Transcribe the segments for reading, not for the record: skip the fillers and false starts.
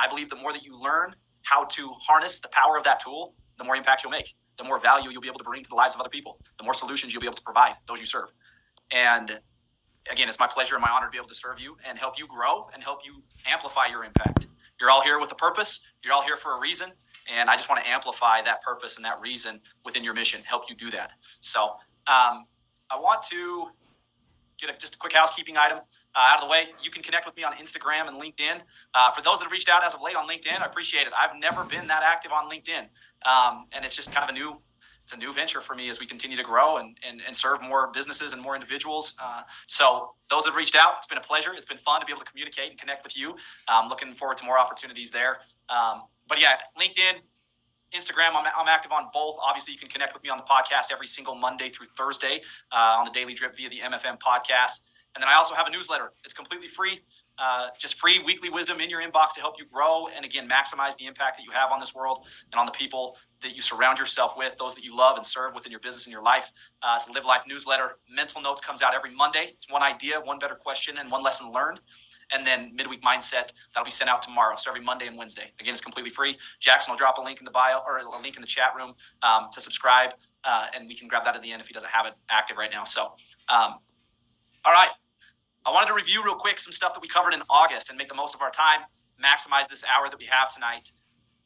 I believe the more that you learn how to harness the power of that tool, the more impact you'll make, the more value you'll be able to bring to the lives of other people, the more solutions you'll be able to provide those you serve. And again, it's my pleasure and my honor to be able to serve you and help you grow and help you amplify your impact. You're all here with a purpose. You're all here for a reason. And I just want to amplify that purpose and that reason within your mission, help you do that. So I want to get just a quick housekeeping item out of the way. You can connect with me on Instagram and LinkedIn. For those that have reached out as of late on LinkedIn, I appreciate it. I've never been that active on LinkedIn. And it's just kind of a new venture for me as we continue to grow and serve more businesses and more individuals. So those that have reached out, it's been a pleasure. It's been fun to be able to communicate and connect with you. I'm looking forward to more opportunities there. But yeah, LinkedIn, Instagram, I'm active on both. Obviously, you can connect with me on the podcast every single Monday through Thursday on the Daily Drip via the MFM podcast. And then I also have a newsletter. It's completely free, just free weekly wisdom in your inbox to help you grow and, again, maximize the impact that you have on this world and on the people that you surround yourself with, those that you love and serve within your business and your life. It's a Live Life newsletter. Mental Notes comes out every Monday. It's one idea, one better question, and one lesson learned. And then Midweek Mindset, that'll be sent out tomorrow. So every Monday and Wednesday. Again, it's completely free. Jackson will drop a link in the bio or a link in the chat room to subscribe. And we can grab that at the end if he doesn't have it active right now. So, all right. I wanted to review real quick some stuff that we covered in August and make the most of our time, maximize this hour that we have tonight.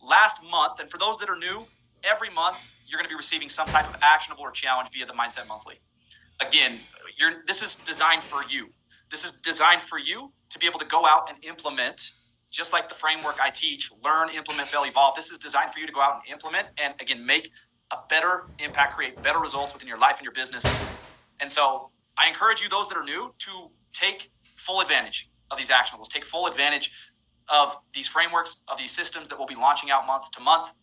Last month, and for those that are new, every month you're going to be receiving some type of actionable or challenge via the Mindset Monthly. Again, this is designed for you. This is designed for you to be able to go out and implement, just like the framework I teach, learn, implement, fail, evolve. This is designed for you to go out and implement and, again, make a better impact, create better results within your life and your business. And so I encourage you, those that are new, to take full advantage of these actionables. Take full advantage of these frameworks, of these systems that we'll be launching out month to month.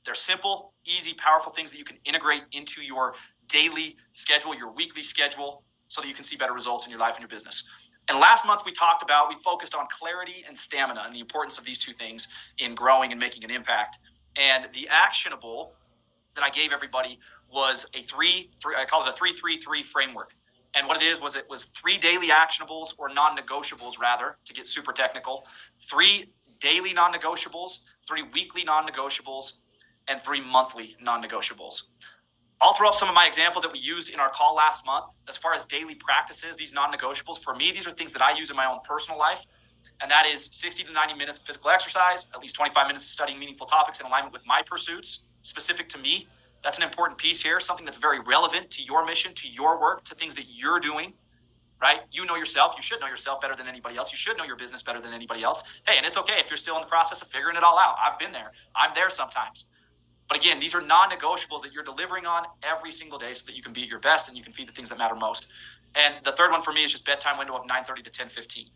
They're simple, easy, powerful things that you can integrate into your daily schedule, your weekly schedule, so that you can see better results in your life and your business. And last month we focused on clarity and stamina and the importance of these two things in growing and making an impact. And the actionable that I gave everybody was I call it a 3-3-3 framework. And what it was 3 daily actionables, or non-negotiables rather, to get super technical, 3 daily non-negotiables, 3 weekly non-negotiables, and 3 monthly non-negotiables. I'll throw up some of my examples that we used in our call last month. As far as daily practices, these non-negotiables, for me, these are things that I use in my own personal life. And that is 60 to 90 minutes of physical exercise, at least 25 minutes of studying meaningful topics in alignment with my pursuits, specific to me. That's an important piece here, something that's very relevant to your mission, to your work, to things that you're doing, right? You know yourself. You should know yourself better than anybody else. You should know your business better than anybody else. Hey, and it's okay if you're still in the process of figuring it all out. I've been there. I'm there sometimes. But again, these are non-negotiables that you're delivering on every single day so that you can be at your best and you can feed the things that matter most. And the third one for me is just bedtime window of 9:30 to 10:15.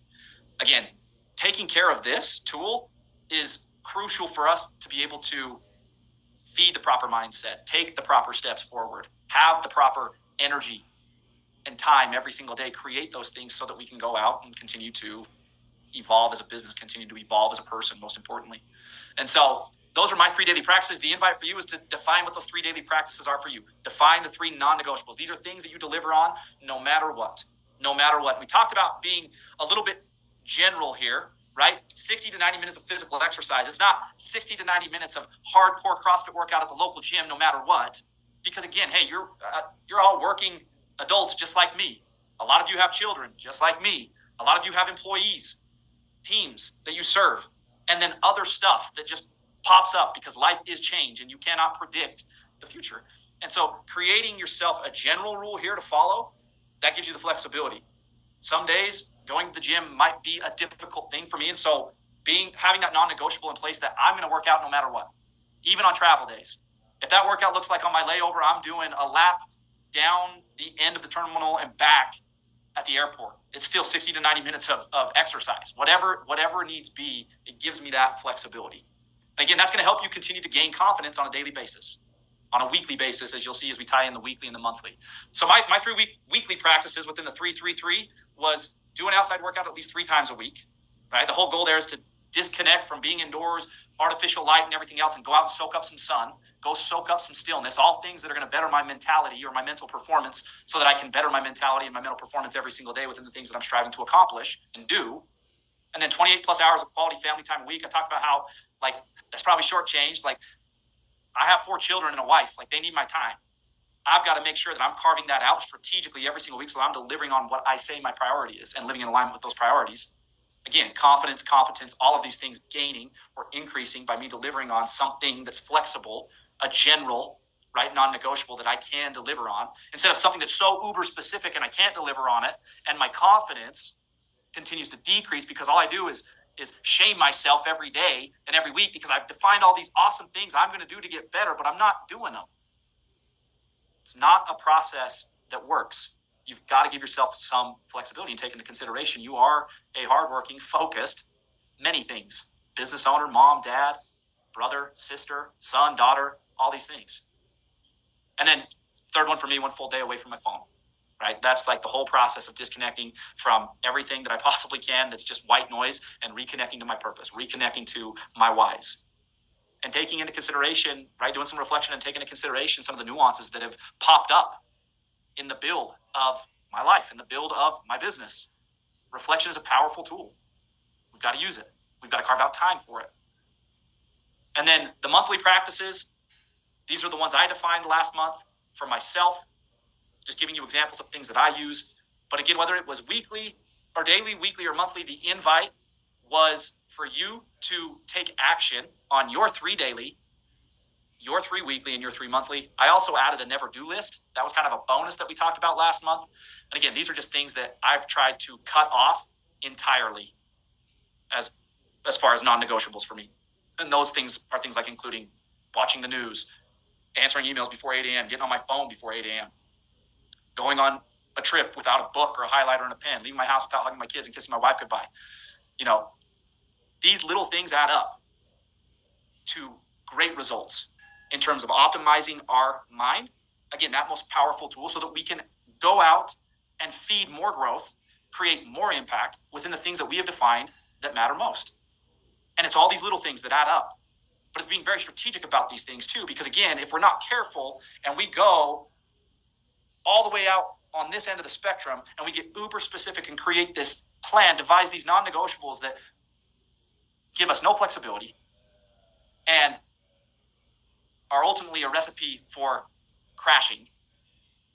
Again, taking care of this tool is crucial for us to be able to feed the proper mindset, take the proper steps forward, have the proper energy and time every single day, create those things so that we can go out and continue to evolve as a business, continue to evolve as a person, most importantly. And so those are my 3 daily practices. The invite for you is to define what those 3 daily practices are for you. Define the 3 non-negotiables. These are things that you deliver on no matter what. No matter what. We talked about being a little bit general here, right? 60 to 90 minutes of physical exercise. It's not 60 to 90 minutes of hardcore CrossFit workout at the local gym no matter what. Because again, hey, you're all working adults just like me. A lot of you have children just like me. A lot of you have employees, teams that you serve, and then other stuff that just pops up because life is change and you cannot predict the future. And so creating yourself a general rule here to follow, that gives you the flexibility. Some days going to the gym might be a difficult thing for me. And so having that non-negotiable in place that I'm going to work out no matter what, even on travel days. If that workout looks like on my layover, I'm doing a lap down the end of the terminal and back at the airport. It's still 60 to 90 minutes of exercise. Whatever needs be, it gives me that flexibility. And again, that's going to help you continue to gain confidence on a daily basis, on a weekly basis, as you'll see as we tie in the weekly and the monthly. So my 3 weekly practices within the 3-3-3 was do an outside workout at least 3 times a week, right? The whole goal there is to disconnect from being indoors, artificial light and everything else, and go out and soak up some sun, go soak up some stillness, all things that are going to better my mentality or my mental performance so that I can better my mentality and my mental performance every single day within the things that I'm striving to accomplish and do. And then 28 plus hours of quality family time a week. I talked about how, like, that's probably shortchanged. Like, I have 4 children and a wife. Like, they need my time. I've got to make sure that I'm carving that out strategically every single week so I'm delivering on what I say my priority is and living in alignment with those priorities. Again, confidence, competence, all of these things gaining or increasing by me delivering on something that's flexible, a general, right, non-negotiable that I can deliver on, instead of something that's so uber specific and I can't deliver on it, and my confidence continues to decrease because all I do is shame myself every day and every week because I've defined all these awesome things I'm going to do to get better, but I'm not doing them. It's not a process that works. You've got to give yourself some flexibility and take into consideration you are a hardworking, focused, many things. Business owner, mom, dad, brother, sister, son, daughter, all these things. And then third one for me, 1 full day away from my phone, right? That's like the whole process of disconnecting from everything that I possibly can that's just white noise and reconnecting to my purpose, reconnecting to my whys. And taking into consideration, right, doing some reflection and taking into consideration some of the nuances that have popped up in the build of my life, in the build of my business. Reflection is a powerful tool. We've got to use it. We've got to carve out time for it. And then the monthly practices, these are the ones I defined last month for myself, just giving you examples of things that I use. But again, whether it was weekly or daily, weekly or monthly, the invite was for you to take action on your 3 daily, your 3 weekly, and your 3 monthly. I also added a never do list. That was kind of a bonus that we talked about last month. And again, these are just things that I've tried to cut off entirely as far as non-negotiables for me. And those things are things like including watching the news, answering emails before 8 a.m., getting on my phone before 8 a.m., going on a trip without a book or a highlighter and a pen, leaving my house without hugging my kids and kissing my wife goodbye. You know, these little things add up to great results in terms of optimizing our mind. Again, that most powerful tool so that we can go out and feed more growth, create more impact within the things that we have defined that matter most. And it's all these little things that add up. But it's being very strategic about these things too, because again, if we're not careful and we go all the way out on this end of the spectrum and we get uber specific and create this plan, devise these non-negotiables that give us no flexibility and are ultimately a recipe for crashing,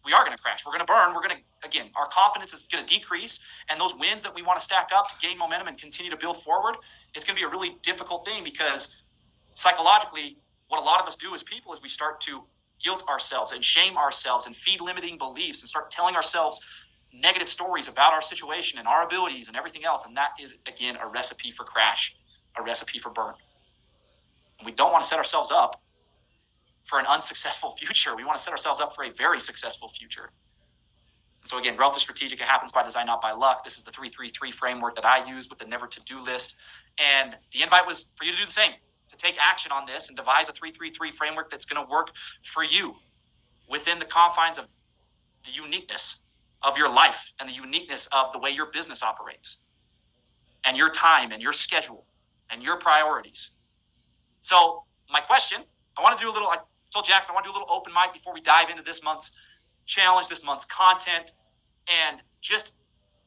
we are going to crash. We're going to burn. We're going to, again, our confidence is going to decrease. And those wins that we want to stack up to gain momentum and continue to build forward, it's going to be a really difficult thing because psychologically, what a lot of us do as people is we start to guilt ourselves and shame ourselves and feed limiting beliefs and start telling ourselves negative stories about our situation and our abilities and everything else. And that is, again, a recipe for crash, a recipe for burn. And we don't want to set ourselves up for an unsuccessful future. We want to set ourselves up for a very successful future. And so again, growth is strategic. It happens by design, not by luck. This is the 3-3-3 framework that I use with the never to do list. And the invite was for you to do the same, to take action on this and devise a 3-3-3 framework that's going to work for you within the confines of the uniqueness of your life and the uniqueness of the way your business operates and your time and your schedule and your priorities. So my question, I want to do a little, I told Jackson, I want to do a little open mic before we dive into this month's challenge, this month's content, and just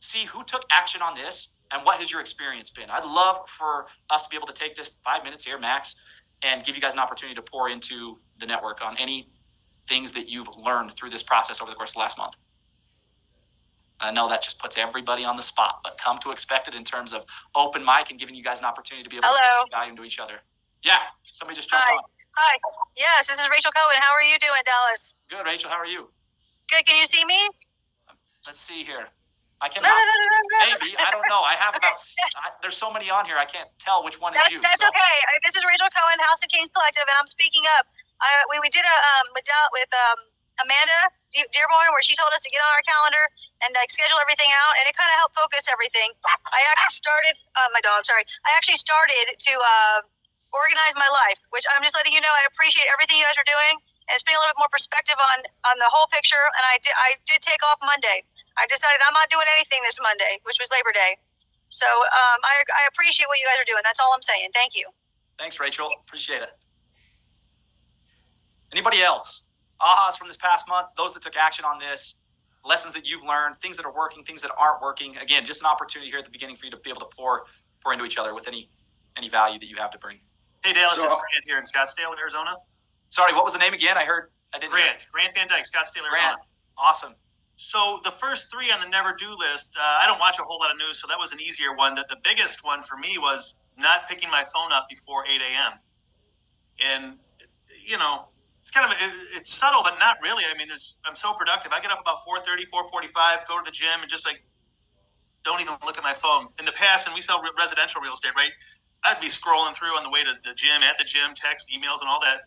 see who took action on this and what has your experience been. I'd love for us to be able to take just 5 minutes here, max, and give you guys an opportunity to pour into the network on any things that you've learned through this process over the course of the last month. I know that just puts everybody on the spot, but come to expect it in terms of open mic and giving you guys an opportunity to be able to put some value into each other. Yeah, somebody just jumped on. Hi. Yes, this is Rachel Cohen. How are you doing, Dallas? Good, Rachel. How are you? Good. Can you see me? Let's see here. I cannot. Maybe. I don't know. I have about. There's so many on here. I can't tell which one is you. That's okay. This is Rachel Cohen, House of Kings Collective, and I'm speaking up. We did a with Amanda Dearborn, where she told us to get on our calendar and schedule everything out, and it kind of helped focus everything. I actually started. My dog. Sorry. I actually started to organize my life, which I'm just letting you know. I appreciate everything you guys are doing, and it's putting a little bit more perspective on the whole picture. And I did take off Monday. I decided I'm not doing anything this Monday, which was Labor Day. So I appreciate what you guys are doing. That's all I'm saying. Thank you. Thanks, Rachel. Appreciate it. Anybody else? Ahas from this past month, those that took action on this, lessons that you've learned, things that are working, things that aren't working. Again, just an opportunity here at the beginning for you to be able to pour pour into each other with any value that you have to bring. Hey, Dallas, it's Grant here in Scottsdale, Arizona. Sorry, what was the name again? I didn't hear. Grant Van Dyke, Scottsdale, Arizona. Grant, awesome. So the first three on the never do list, I don't watch a whole lot of news, so that was an easier one. The biggest one for me was not picking my phone up before 8 a.m. And, it's kind of, it's subtle, but not really. I mean, I'm so productive. I get up about 4:30, 4:45, go to the gym, and just don't even look at my phone. In the past, and we sell residential real estate, right? I'd be scrolling through on the way to the gym, at the gym, text, emails, and all that,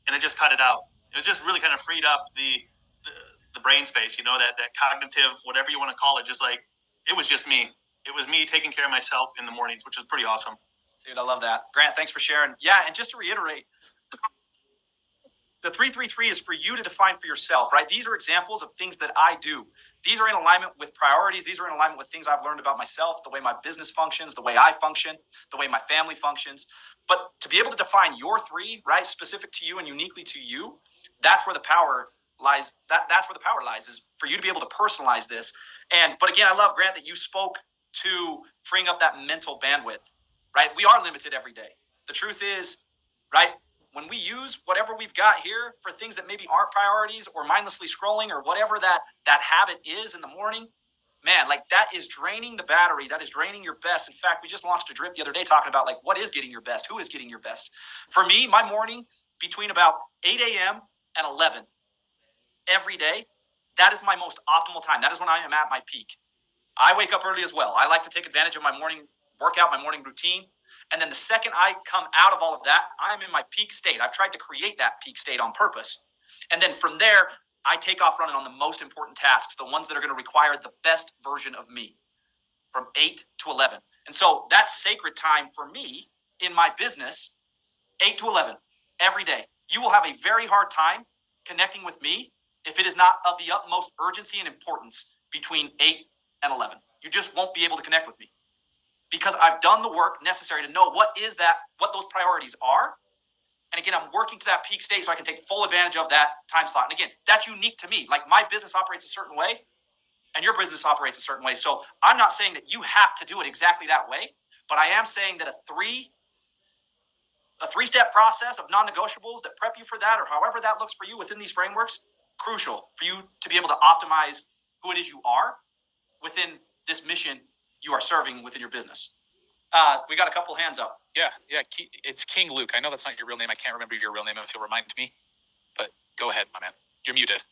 and I just cut it out. It just really kind of freed up the brain space, that cognitive, whatever you want to call it. Just it was just me. It was me taking care of myself in the mornings, which was pretty awesome. Dude, I love that. Grant, thanks for sharing. Yeah, and just to reiterate, the 333 is for you to define for yourself, right? These are examples of things that I do. These are in alignment with priorities. These are in alignment with things I've learned about myself, the way my business functions, the way I function, the way my family functions. But to be able to define your three, right, specific to you and uniquely to you, that's where the power lies. That's where the power lies, is for you to be able to personalize this. But again, I love, Grant, that you spoke to freeing up that mental bandwidth, right? We are limited every day. The truth is, right, when we use whatever we've got here for things that maybe aren't priorities or mindlessly scrolling or whatever that habit is in the morning, man, that is draining the battery. That is draining your best. In fact, we just launched a drip the other day talking about what is getting your best, who is getting your best. For me, my morning between about 8 a.m. and 11 every day, that is my most optimal time. That is when I am at my peak. I wake up early as well. I like to take advantage of my morning workout, my morning routine. And then the second I come out of all of that, I'm in my peak state. I've tried to create that peak state on purpose. And then from there, I take off running on the most important tasks, the ones that are going to require the best version of me, from 8 to 11. And so that's sacred time for me in my business, 8 to 11, every day. You will have a very hard time connecting with me if it is not of the utmost urgency and importance between 8 and 11. You just won't be able to connect with me, because I've done the work necessary to know what those priorities are. And again, I'm working to that peak state so I can take full advantage of that time slot. And again, that's unique to me. My business operates a certain way and your business operates a certain way. So I'm not saying that you have to do it exactly that way, but I am saying that a three-step process of non-negotiables that prep you for that, or however that looks for you within these frameworks, crucial for you to be able to optimize who it is you are within this mission you are serving within your business. We got a couple hands up. Yeah. It's King Luke. I know that's not your real name. I can't remember your real name if you'll remind me. But go ahead, my man. You're muted.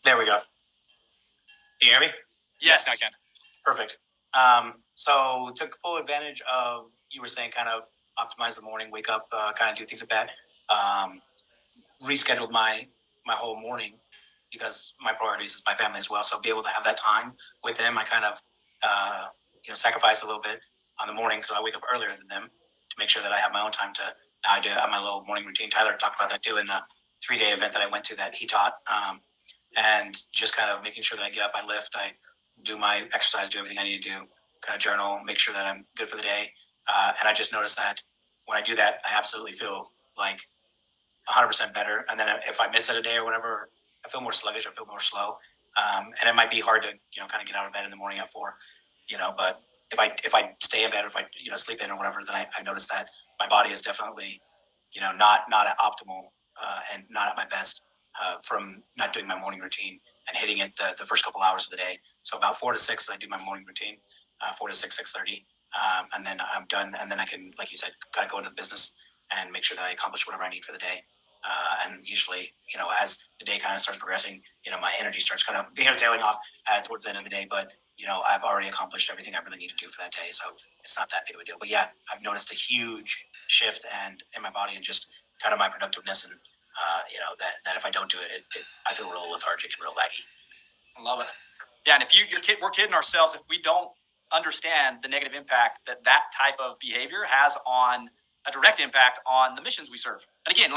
There we go. Can you hear me? Yes, I can. Perfect. So took full advantage of, you were saying, kind of optimize the morning, wake up, kind of do things like that. Rescheduled my whole morning because my priorities is my family as well. So be able to have that time with them, I kind of sacrifice a little bit on the morning, so I wake up earlier than them to make sure that I have my own time to. Now I do have my little morning routine. Tyler talked about that too in a 3-day event that I went to that he taught, and just kind of making sure that I get up, I lift, I do my exercise, do everything I need to do, kind of journal, make sure that I'm good for the day. And I just noticed that when I do that, I absolutely feel like 100% better. And then if I miss it a day or whatever, I feel more sluggish, I feel more slow. And it might be hard to, kind of get out of bed in the morning at 4, but if I stay in bed, or if I, sleep in or whatever, then I notice that my body is definitely, not at optimal, and not at my best, from not doing my morning routine and hitting it the first couple hours of the day. So about 4 to 6, I do my morning routine, 4 to 6, 6:30. And then I'm done. And then I can, like you said, kind of go into the business and make sure that I accomplish whatever I need for the day. And usually, as the day kind of starts progressing, my energy starts kind of, tailing off towards the end of the day. But, I've already accomplished everything I really need to do for that day. So it's not that big of a deal. But yeah, I've noticed a huge shift in my body and just kind of my productiveness. And, that if I don't do it, I feel real lethargic and real laggy. I love it. Yeah, and if we're kidding ourselves if we don't understand the negative impact that type of behavior has on a direct impact on the missions we serve. And again,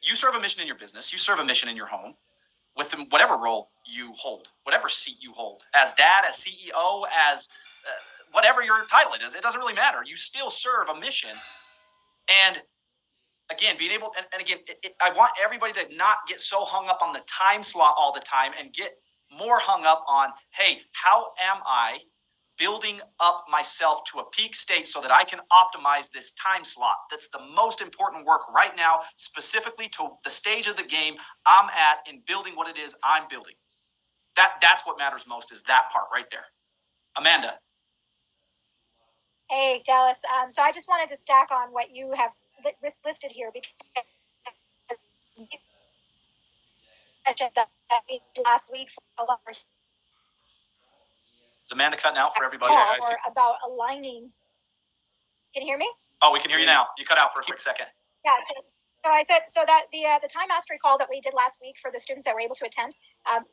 you serve a mission in your business, you serve a mission in your home, with whatever role you hold, whatever seat you hold, as dad, as CEO, as whatever your title it is, it doesn't really matter. You still serve a mission. And again, being able, and again, I want everybody to not get so hung up on the time slot all the time and get more hung up on, hey, how am I building up myself to a peak state so that I can optimize this time slot. That's the most important work right now, specifically to the stage of the game I'm at in building what it is I'm building. That's what matters most, is that part right there. Amanda. Hey, Dallas. So I just wanted to stack on what you have listed here, because that last week for a lot of Is Amanda cutting out for everybody? Yeah, or about aligning. Can you hear me? Oh, we can hear you now. You cut out for a quick second. Yeah. So I said, so that the time mastery call that we did last week for the students that were able to attend,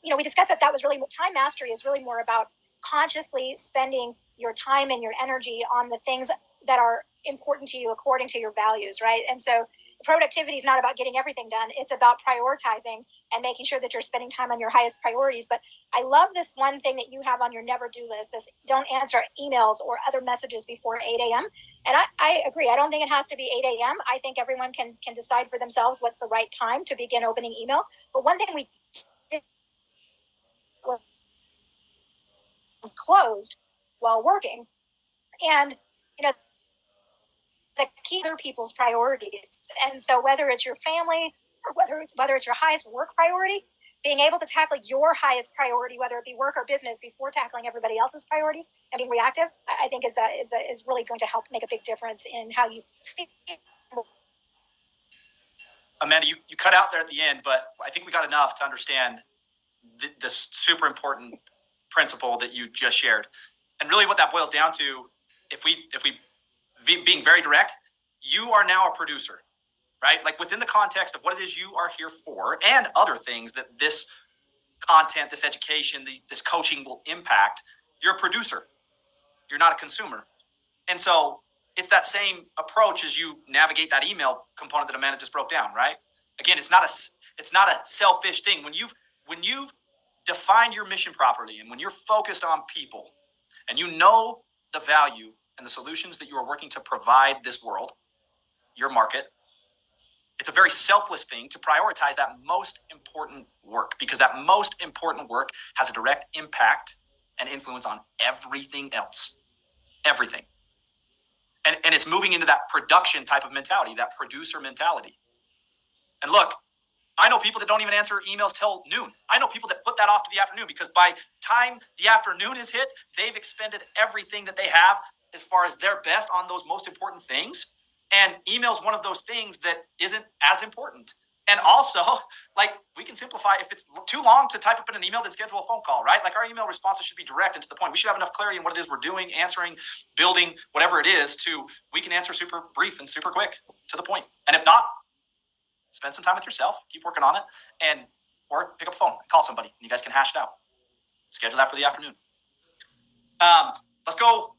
we discussed that was really, time mastery is really more about consciously spending your time and your energy on the things that are important to you according to your values, right? And so productivity is not about getting everything done. It's about prioritizing and making sure that you're spending time on your highest priorities. But I love this one thing that you have on your never do list, this don't answer emails or other messages before 8 a.m. And I agree. I don't think it has to be 8 a.m. I think everyone can decide for themselves what's the right time to begin opening email. But one thing we did was closed while working. And, the key other people's priorities. And so whether it's your family or whether it's your highest work priority, being able to tackle your highest priority, whether it be work or business, before tackling everybody else's priorities and being reactive, I think is really going to help make a big difference in how you feel. Amanda, you cut out there at the end, but I think we got enough to understand this super important principle that you just shared. And really what that boils down to, if we being very direct, you are now a producer, right? Like within the context of what it is you are here for and other things that this content, this education, this coaching will impact, you're a producer. You're not a consumer. And so it's that same approach as you navigate that email component that Amanda just broke down, right? Again, it's not a selfish thing. When you've defined your mission properly, and when you're focused on people, and you know the value and the solutions that you are working to provide this world, your market, it's a very selfless thing to prioritize that most important work, because that most important work has a direct impact and influence on everything else. Everything. And it's moving into that production type of mentality, that producer mentality. And look, I know people that don't even answer emails till noon. I know people that put that off to the afternoon, because by time the afternoon is hit, they've expended everything that they have as far as their best on those most important things. And email is one of those things that isn't as important. And also, like, we can simplify. If it's too long to type up in an email, then schedule a phone call, right? Like, our email responses should be direct and to the point. We should have enough clarity in what it is we're doing, answering, building, whatever it is, we can answer super brief and super quick to the point. And if not, spend some time with yourself, keep working on it, or pick up the phone, call somebody, and you guys can hash it out. Schedule that for the afternoon. Let's go.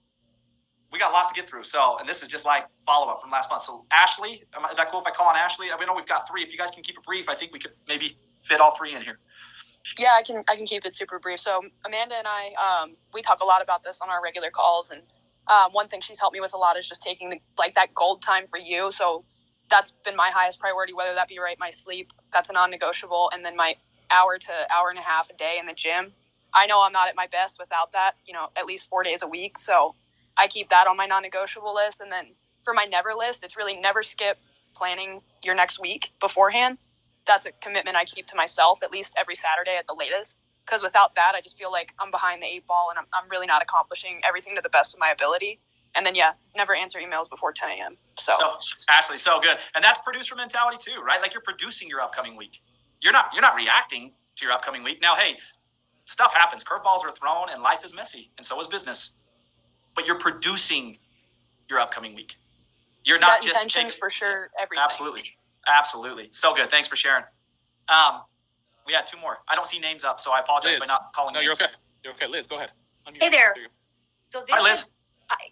We got lots to get through. And this is just like follow-up from last month. So Ashley, is that cool if I call on Ashley? I know we've got three. If you guys can keep it brief, I think we could maybe fit all three in here. Yeah, I can keep it super brief. So Amanda and I, we talk a lot about this on our regular calls. And one thing she's helped me with a lot is just taking that gold time for you. So that's been my highest priority, whether that be my sleep, that's a non-negotiable. And then my hour to hour and a half a day in the gym. I know I'm not at my best without that, at least 4 days a week. So I keep that on my non-negotiable list. And then for my never list, it's really never skip planning your next week beforehand. That's a commitment I keep to myself, at least every Saturday at the latest. Because without that, I just feel like I'm behind the 8 ball and I'm really not accomplishing everything to the best of my ability. And then, never answer emails before 10 a.m. So Ashley, so good. And that's producer mentality too, right? Like, you're producing your upcoming week. You're not reacting to your upcoming week. Now, hey, stuff happens. Curveballs are thrown and life is messy. And so is business. But you're producing your upcoming week. You're not that just intentions for sure. Everything. Absolutely. So good. Thanks for sharing. We had 2 more. I don't see names up, so I apologize Liz. by not calling. No, names. you're okay. Liz, go ahead. Hey there. You So this Hi, Liz. is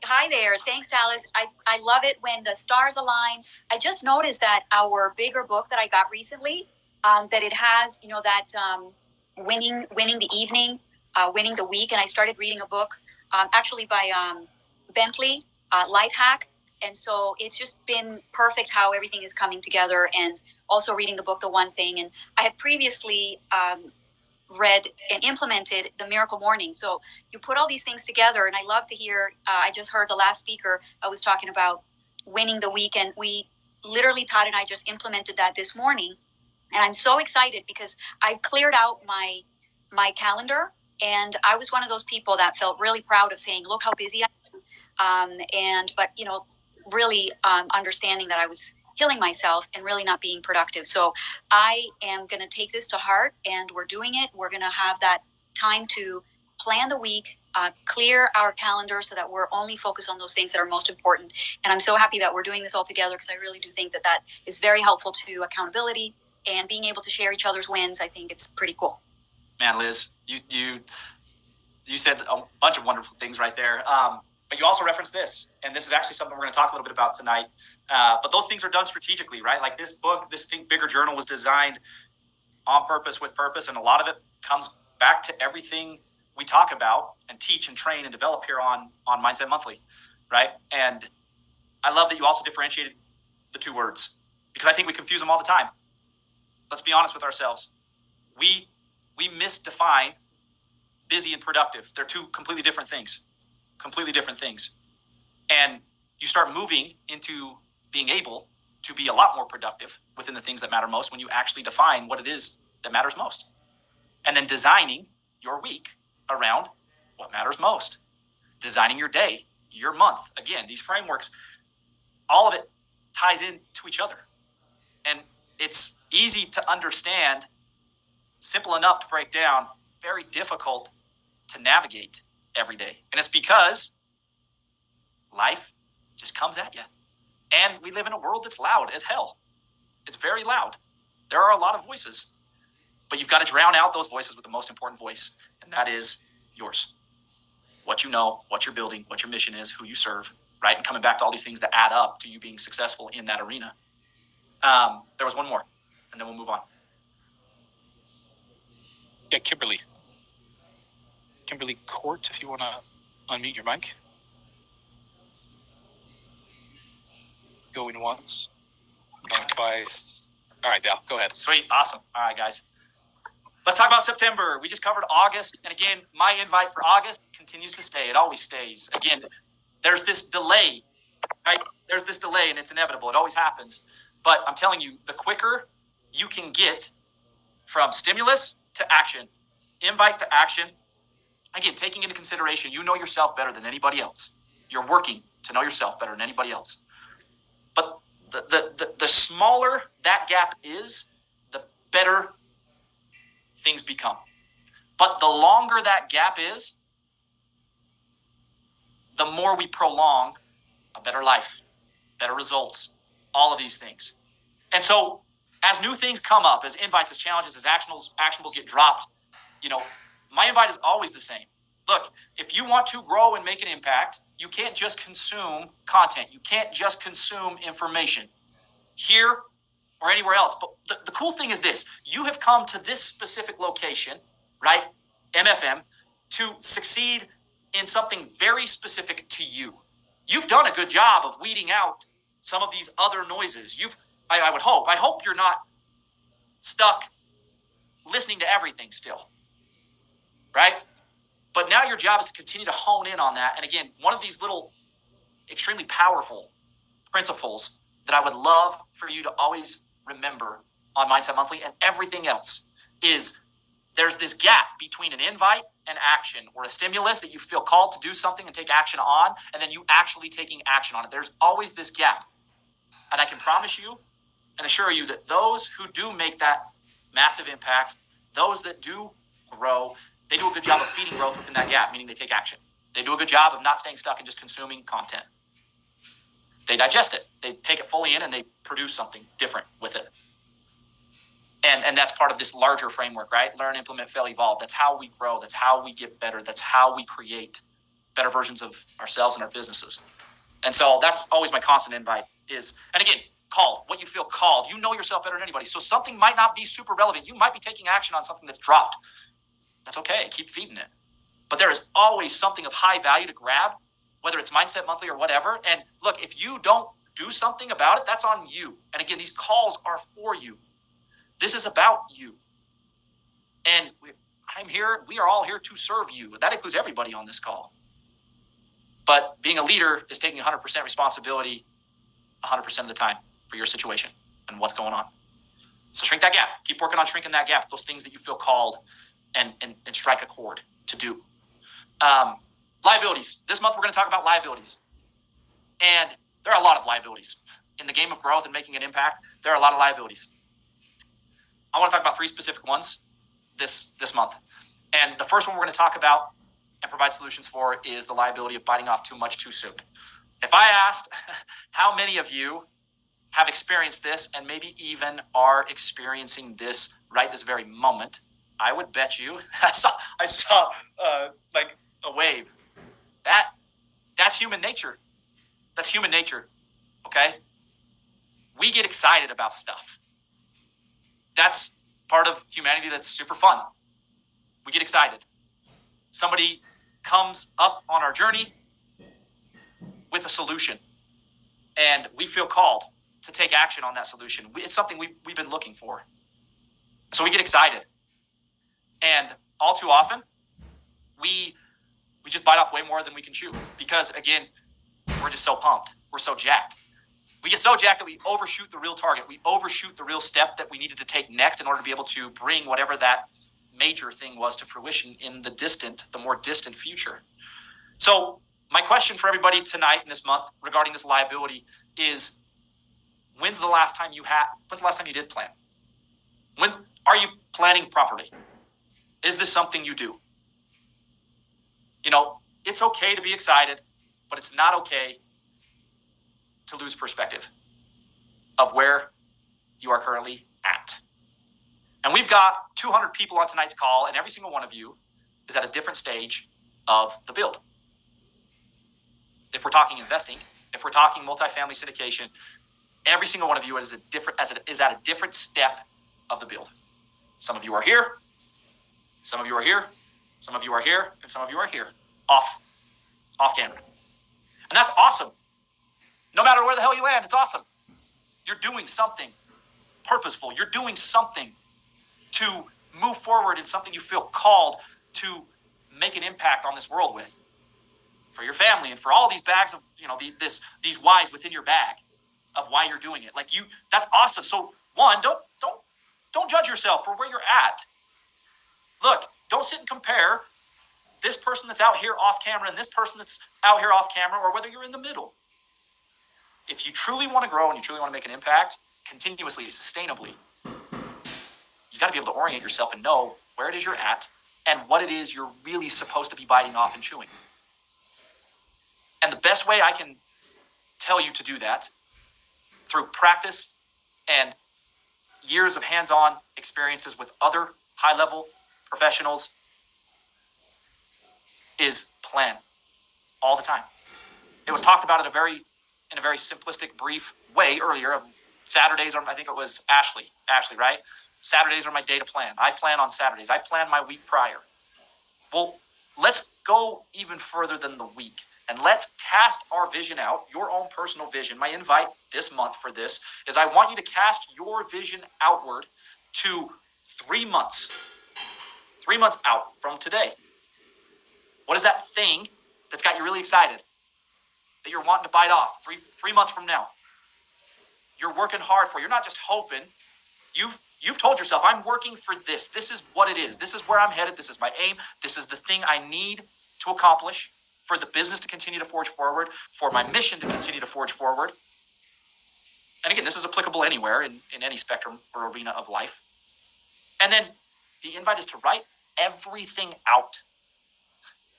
hi there. Thanks, Dallas. I love it when the stars align. I just noticed that our bigger book that I got recently, that it has, that winning the evening, winning the week, and I started reading a book, actually by Bentley, Life Hack, and so it's just been perfect how everything is coming together. And also reading the book, The One Thing, and I had previously read and implemented the Miracle Morning. So you put all these things together, and I love to hear. I just heard the last speaker was talking about winning the week, and we literally, Todd and I just implemented that this morning, and I'm so excited because I cleared out my calendar, and I was one of those people that felt really proud of saying, "Look how busy I am," but really understanding that I was killing myself and really not being productive. So I am going to take this to heart, and we're doing it. We're going to have that time to plan the week, clear our calendar so that we're only focused on those things that are most important. And I'm so happy that we're doing this all together, because I really do think that that is very helpful to accountability and being able to share each other's wins. I think it's pretty cool. Man, Liz, you said a bunch of wonderful things right there. But you also referenced this, and this is actually something we're going to talk a little bit about tonight. But those things are done strategically, right? Like this book, this Think Bigger journal was designed on purpose, with purpose, and a lot of it comes back to everything we talk about and teach and train and develop here on Mindset Monthly, right? And I love that you also differentiated the two words, because I think we confuse them all the time. Let's be honest with ourselves. We misdefine busy and productive. They're two completely different things. And you start moving into being able to be a lot more productive within the things that matter most when you actually define what it is that matters most. And then designing your week around what matters most. Designing your day, your month. Again, these frameworks, all of it ties into each other. And it's easy to understand, simple enough to break down, very difficult to navigate every day. And it's because life just comes at you. And we live in a world that's loud as hell. It's very loud. There are a lot of voices, but you've got to drown out those voices with the most important voice, and that is yours. What you know, what you're building, what your mission is, who you serve, right? And coming back to all these things that add up to you being successful in that arena. There was one more, and then we'll move on. Yeah, Kimberly Court, if you want to unmute your mic. Going once, going twice. All right, Dal, go ahead. Sweet, awesome. All right, guys. Let's talk about September. We just covered August. And again, my invite for August continues to stay. It always stays. Again, there's this delay, right? There's this delay, and it's inevitable. It always happens. But I'm telling you, the quicker you can get from stimulus to action, invite to action, again, taking into consideration, you know yourself better than anybody else. You're working to know yourself better than anybody else. But the smaller that gap is, the better things become. But the longer that gap is, the more we prolong a better life, better results, all of these things. And so as new things come up, as invites, as challenges, as actionables get dropped, my invite is always the same. Look, if you want to grow and make an impact, you can't just consume content. You can't just consume information here or anywhere else. But the cool thing is this. You have come to this specific location, right, MFM, to succeed in something very specific to you. You've done a good job of weeding out some of these other noises. I would hope. I hope you're not stuck listening to everything still, right? But now your job is to continue to hone in on that. And again, one of these little extremely powerful principles that I would love for you to always remember on Mindset Monthly and everything else is there's this gap between an invite and action, or a stimulus that you feel called to do something and take action on, and then you actually taking action on it. There's always this gap. And I can promise you and assure you that those who do make that massive impact, those that do grow, they do a good job of feeding growth within that gap, meaning they take action. They do a good job of not staying stuck and just consuming content. They digest it. They take it fully in and they produce something different with it. And that's part of this larger framework, right? Learn, implement, fail, evolve. That's how we grow. That's how we get better. That's how we create better versions of ourselves and our businesses. And so that's always my constant invite is, and again, called, what you feel called. You know yourself better than anybody. So something might not be super relevant. You might be taking action on something that's dropped. That's okay. Keep feeding it. But there is always something of high value to grab, whether it's Mindset Monthly or whatever. And look, if you don't do something about it, that's on you. And again, these calls are for you. This is about you. And am here. We are all here to serve you. That includes everybody on this call. But being a leader is taking 100% responsibility 100% of the time for your situation and what's going on. So shrink that gap. Keep working on shrinking that gap, those things that you feel called, and strike a chord to do. Liabilities. This month we're going to talk about liabilities. And there are a lot of liabilities. In the game of growth and making an impact, there are a lot of liabilities. I want to talk about 3 specific ones this month. And the first one we're going to talk about and provide solutions for is the liability of biting off too much too soon. If I asked how many of you have experienced this and maybe even are experiencing this right this very moment, I would bet you I saw like a wave. That's human nature. That's human nature. Okay? We get excited about stuff. That's part of humanity that's super fun. We get excited. Somebody comes up on our journey with a solution, and we feel called to take action on that solution. It's something we've been looking for. So we get excited. And all too often, we just bite off way more than we can chew because, again, we're just so pumped. We're so jacked. We get so jacked that we overshoot the real target. We overshoot the real step that we needed to take next in order to be able to bring whatever that major thing was to fruition in the more distant future. So my question for everybody tonight and this month regarding this liability is, when's the last time you did plan? When are you planning properly? Is this something you do? It's okay to be excited, but it's not okay to lose perspective of where you are currently at. And we've got 200 people on tonight's call, and every single one of you is at a different stage of the build. If we're talking investing, if we're talking multifamily syndication, every single one of you is at a different step of the build. Some of you are here, some of you are here, some of you are here, and some of you are here, off camera. And that's awesome. No matter where the hell you land, it's awesome. You're doing something purposeful. You're doing something to move forward in something you feel called to make an impact on this world with, for your family and for all these bags of, these whys within your bag of why you're doing it. That's awesome. So one, don't judge yourself for where you're at. Look, don't sit and compare this person that's out here off camera and this person that's out here off camera, or whether you're in the middle. If you truly want to grow and you truly want to make an impact continuously, sustainably, you got to be able to orient yourself and know where it is you're at and what it is you're really supposed to be biting off and chewing. And the best way I can tell you to do that, through practice and years of hands-on experiences with other high-level professionals, is plan all the time. It was talked about in a very simplistic, brief way earlier. Of Saturdays are, I think it was Ashley, right? Saturdays are my day to plan. I plan on Saturdays. I plan my week prior. Well, let's go even further than the week, and let's cast our vision out, your own personal vision. My invite this month for this is I want you to cast your vision outward to 3 months. 3 months out from today. What is that thing that's got you really excited, that you're wanting to bite off 3 months from now? You're working hard for. You're not just hoping. You've told yourself, I'm working for this. This is what it is. This is where I'm headed. This is my aim. This is the thing I need to accomplish for the business to continue to forge forward, for my mission to continue to forge forward. And again, this is applicable anywhere in any spectrum or arena of life. And then the invite is to write everything out.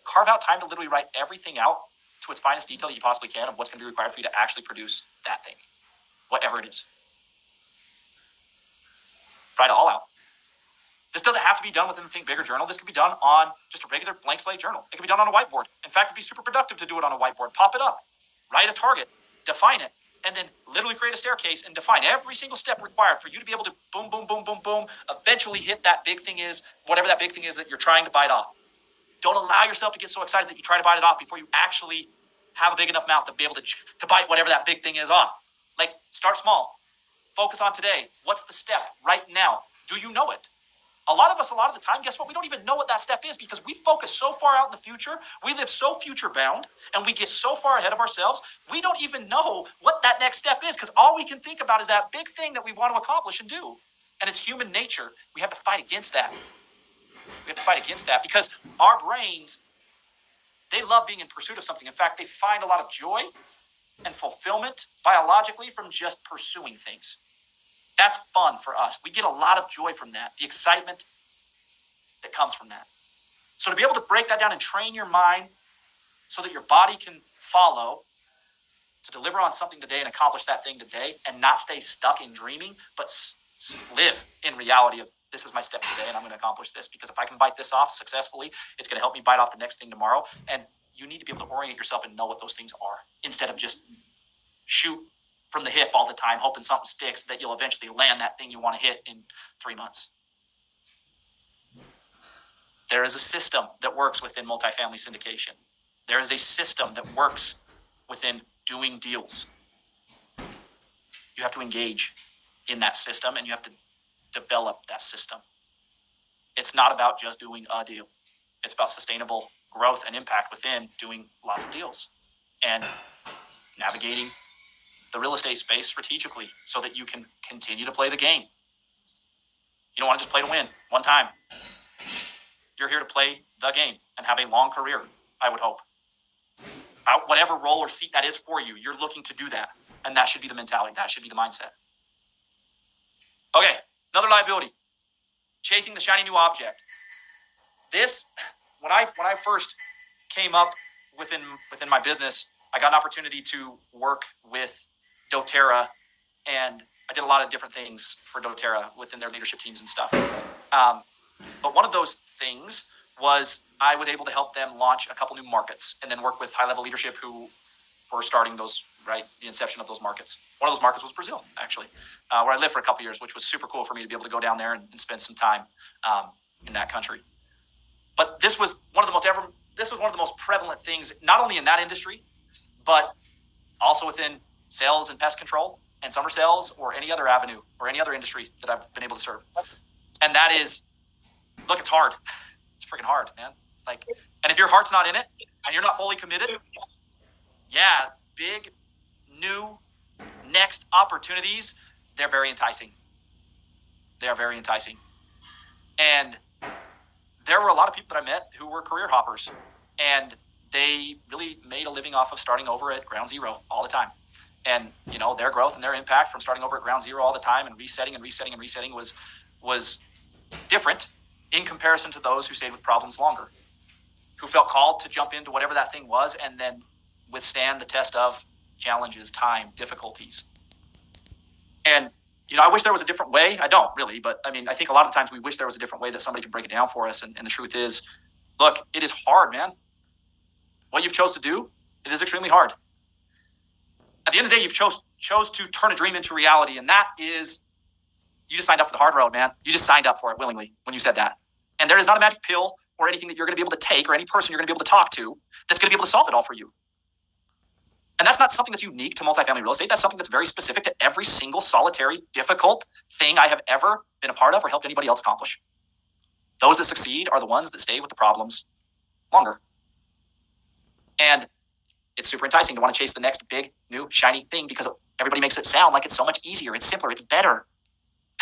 Carve out time to literally write everything out to its finest detail that you possibly can of what's going to be required for you to actually produce that thing, whatever it is. Write it all out. This doesn't have to be done within the Think Bigger journal. This could be done on just a regular blank slate journal. It could be done on a whiteboard. In fact, it'd be super productive to do it on a whiteboard. Pop it up, write a target, define it, and then literally create a staircase and define every single step required for you to be able to boom, boom, boom, boom, boom, eventually hit that big thing is, whatever that big thing is that you're trying to bite off. Don't allow yourself to get so excited that you try to bite it off before you actually have a big enough mouth to be able to bite whatever that big thing is off. Start small. Focus on today. What's the step right now? Do you know it? A lot of the time, guess what? We don't even know what that step is because we focus so far out in the future. We live so future bound and we get so far ahead of ourselves. We don't even know what that next step is because all we can think about is that big thing that we want to accomplish and do. And it's human nature. We have to fight against that. We have to fight against that because our brains, they love being in pursuit of something. In fact, they find a lot of joy and fulfillment biologically from just pursuing things. That's fun for us. We get a lot of joy from that, the excitement that comes from that. So to be able to break that down and train your mind so that your body can follow to deliver on something today and accomplish that thing today and not stay stuck in dreaming, but live in reality of this is my step today and I'm going to accomplish this because if I can bite this off successfully, it's going to help me bite off the next thing tomorrow. And you need to be able to orient yourself and know what those things are instead of just shoot from the hip all the time, hoping something sticks that you'll eventually land that thing you want to hit in 3 months. There is a system that works within multifamily syndication. There is a system that works within doing deals. You have to engage in that system and you have to develop that system. It's not about just doing a deal. It's about sustainable growth and impact within doing lots of deals and navigating the real estate space strategically so that you can continue to play the game. You don't want to just play to win one time. You're here to play the game and have a long career, I would hope. Whatever role or seat that is for you, you're looking to do that. And that should be the mentality. That should be the mindset. Okay, another liability. Chasing the shiny new object. This, when I first came up within my business, I got an opportunity to work with doTERRA, and I did a lot of different things for doTERRA within their leadership teams and stuff. But one of those things was I was able to help them launch a couple new markets and then work with high-level leadership who were starting those, right, the inception of those markets. One of those markets was Brazil, actually, where I lived for a couple years, which was super cool for me to be able to go down there and spend some time in that country. But this was one of the most prevalent things, not only in that industry, but also within sales and pest control and summer sales or any other avenue or any other industry that I've been able to serve. And that is, look, it's hard. It's freaking hard, man. And if your heart's not in it and you're not fully committed, yeah, big, new, next opportunities, they're very enticing. They are very enticing. And there were a lot of people that I met who were career hoppers, and they really made a living off of starting over at ground zero all the time. And, you know, their growth and their impact from starting over at ground zero all the time and resetting was different in comparison to those who stayed with problems longer, who felt called to jump into whatever that thing was and then withstand the test of challenges, time, difficulties. And, you know, I wish there was a different way. I don't really, but I mean, I think a lot of times we wish there was a different way that somebody could break it down for us. And the truth is, look, it is hard, man. What you've chose to do, it is extremely hard. At the end of the day, you've chose to turn a dream into reality. And that is, you just signed up for the hard road, man. You just signed up for it willingly when you said that. And there is not a magic pill or anything that you're going to be able to take or any person you're going to be able to talk to that's going to be able to solve it all for you. And that's not something that's unique to multifamily real estate. That's something that's very specific to every single solitary, difficult thing I have ever been a part of or helped anybody else accomplish. Those that succeed are the ones that stay with the problems longer. And it's super enticing to want to chase the next big, new, shiny thing because everybody makes it sound like it's so much easier, it's simpler, it's better.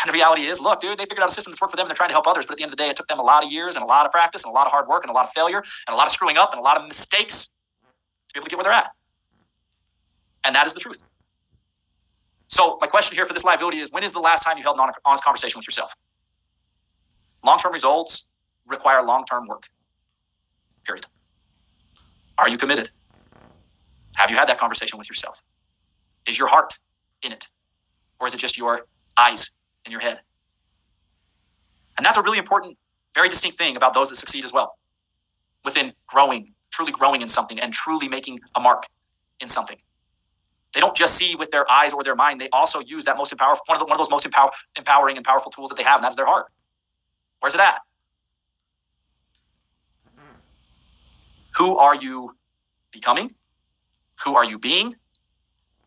And the reality is, look, dude, they figured out a system that's worked for them and they're trying to help others. But at the end of the day, it took them a lot of years and a lot of practice and a lot of hard work and a lot of failure and a lot of screwing up and a lot of mistakes to be able to get where they're at. And that is the truth. So my question here for this liability is, when is the last time you held an honest conversation with yourself? Long-term results require long-term work, period. Are you committed? Have you had that conversation with yourself? Is your heart in it? Or is it just your eyes in your head? And that's a really important, very distinct thing about those that succeed as well. Within growing, truly growing in something and truly making a mark in something. They don't just see with their eyes or their mind. They also use that most powerful, one of those most empowering and powerful tools that they have, and that's their heart. Where's it at? Who are you becoming? Who are you being?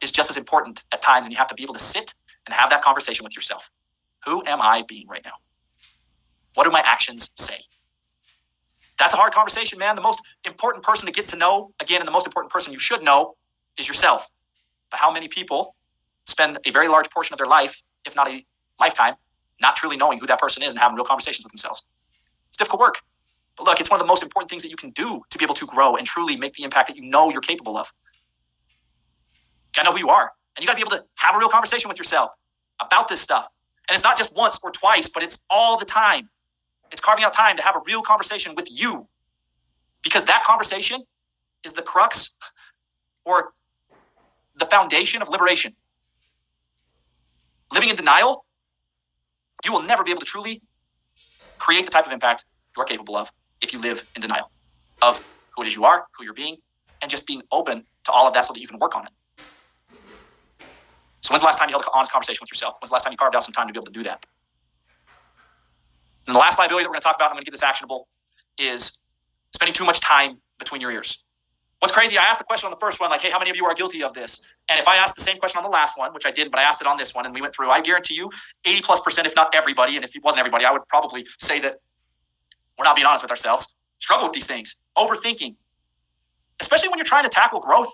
Is just as important at times, and you have to be able to sit and have that conversation with yourself. Who am I being right now? What do my actions say? That's a hard conversation, man. The most important person to get to know, again, and the most important person you should know is yourself. But how many people spend a very large portion of their life, if not a lifetime, not truly knowing who that person is and having real conversations with themselves? It's difficult work. But look, it's one of the most important things that you can do to be able to grow and truly make the impact that you know you're capable of. You gotta know who you are. And you gotta be able to have a real conversation with yourself about this stuff. And it's not just once or twice, but it's all the time. It's carving out time to have a real conversation with you. Because that conversation is the crux or the foundation of liberation. Living in denial, you will never be able to truly create the type of impact you are capable of if you live in denial of who it is you are, who you're being, and just being open to all of that so that you can work on it. So when's the last time you held an honest conversation with yourself? When's the last time you carved out some time to be able to do that? And the last liability that we're going to talk about, I'm going to get this actionable, is spending too much time between your ears. What's crazy, I asked the question on the first one, like, hey, how many of you are guilty of this? And if I asked the same question on the last one, which I didn't, but I asked it on this one and we went through, I guarantee you 80+%, if not everybody, and if it wasn't everybody, I would probably say that we're not being honest with ourselves, struggle with these things. Overthinking, especially when you're trying to tackle growth.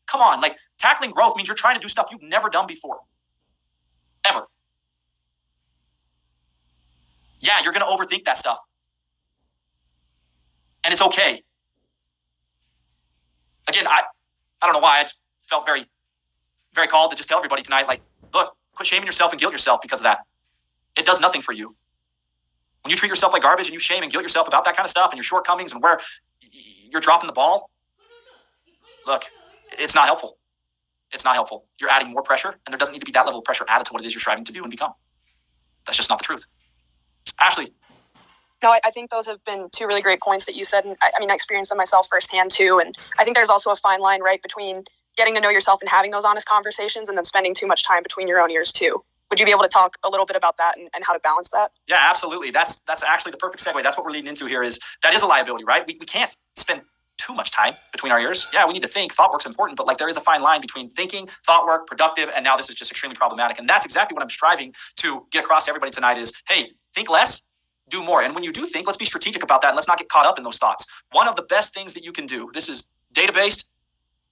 Come on, like tackling growth means you're trying to do stuff you've never done before, ever. Yeah, you're going to overthink that stuff. And it's okay. Again, I don't know why. I just felt very, very called to just tell everybody tonight, like, look, quit shaming yourself and guilt yourself because of that. It does nothing for you. When you treat yourself like garbage and you shame and guilt yourself about that kind of stuff and your shortcomings and where you're dropping the ball, look, it's not helpful. It's not helpful. You're adding more pressure, and there doesn't need to be that level of pressure added to what it is you're striving to do and become. That's just not the truth. Ashley. No, I think those have been two really great points that you said. And I experienced them myself firsthand too. And I think there's also a fine line, right, between getting to know yourself and having those honest conversations and then spending too much time between your own ears too. Would you be able to talk a little bit about that and how to balance that? Yeah, absolutely. That's actually the perfect segue. That's what we're leading into here is that is a liability, right? We can't spend too much time between our ears. Yeah, we need to think. Thought work's important, but like there is a fine line between thinking, thought work, productive, and now this is just extremely problematic. And that's exactly what I'm striving to get across to everybody tonight is, hey, think less, do more. And when you do think, let's be strategic about that and let's not get caught up in those thoughts. One of the best things that you can do, this is data-based.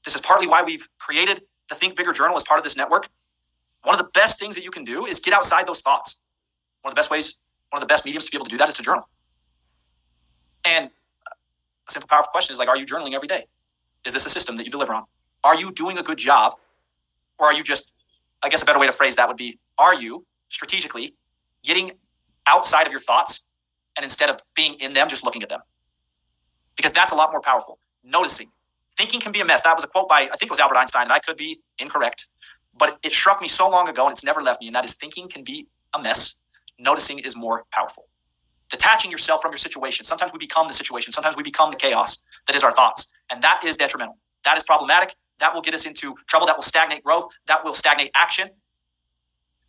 This is partly why we've created the Think Bigger Journal as part of this network. One of the best things that you can do is get outside those thoughts. One of the best ways, one of the best mediums to be able to do that is to journal. And a simple, powerful question is like, are you journaling every day? Is this a system that you deliver on? Are you doing a good job? Or are you just, I guess a better way to phrase that would be, are you strategically getting outside of your thoughts and instead of being in them, just looking at them? Because that's a lot more powerful. Noticing. Thinking can be a mess. That was a quote by, I think it was Albert Einstein, and I could be incorrect, but it struck me so long ago and it's never left me, and that is thinking can be a mess. Noticing is more powerful. Detaching yourself from your situation. Sometimes we become the situation. Sometimes we become the chaos that is our thoughts. And that is detrimental. That is problematic. That will get us into trouble. That will stagnate growth. That will stagnate action.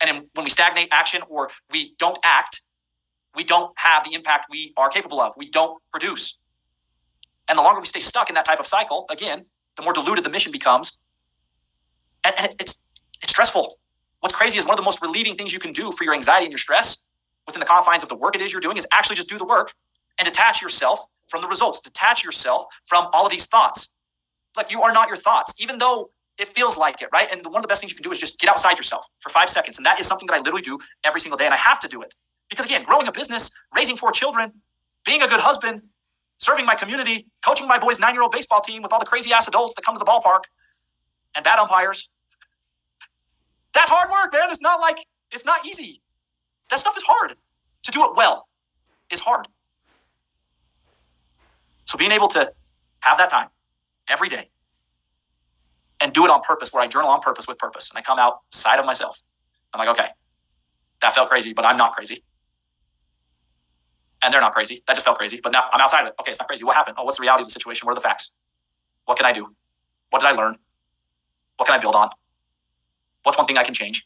And when we stagnate action or we don't act, we don't have the impact we are capable of. We don't produce. And the longer we stay stuck in that type of cycle, again, the more diluted the mission becomes. And it's stressful. What's crazy is one of the most relieving things you can do for your anxiety and your stress within the confines of the work it is you're doing is actually just do the work and detach yourself from the results. Detach yourself from all of these thoughts. Like you are not your thoughts, even though it feels like it, right? And one of the best things you can do is just get outside yourself for 5 seconds. And that is something that I literally do every single day. And I have to do it because again, growing a business, raising 4 children, being a good husband, serving my community, coaching my boys' 9-year-old baseball team with all the crazy ass adults that come to the ballpark and bad umpires. That's hard work, man. It's not easy. That stuff is hard. To do it well is hard. So being able to have that time every day and do it on purpose, where I journal on purpose with purpose, and I come outside of myself. I'm like, okay, that felt crazy, but I'm not crazy. And they're not crazy. That just felt crazy, but now I'm outside of it. Okay, it's not crazy. What happened? Oh, what's the reality of the situation? What are the facts? What can I do? What did I learn? What can I build on? What's one thing I can change?